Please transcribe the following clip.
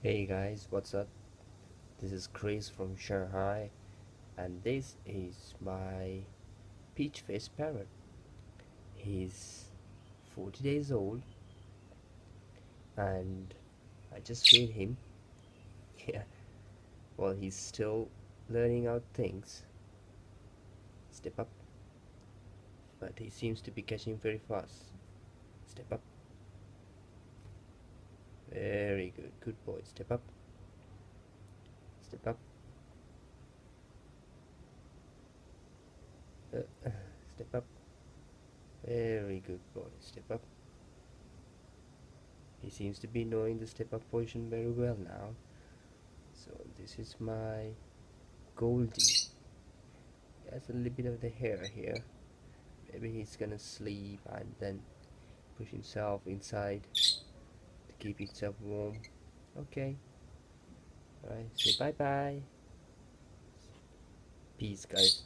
Hey guys, what's up? This is Chris from Shanghai, and this is my peach-faced parrot. He's 40 days old, and I just feed him. Yeah, well, he's still learning out things. Step up, but he seems to be catching very fast. Step up, very good, good boy. Step up, step up, step up, very good boy. Step up. He seems to be knowing the step up position very well now. So this is my Goldie. He has a little bit of the hair here. Maybe he's gonna sleep and then push himself inside to keep himself warm. Okay, alright, say bye bye. Peace, guys.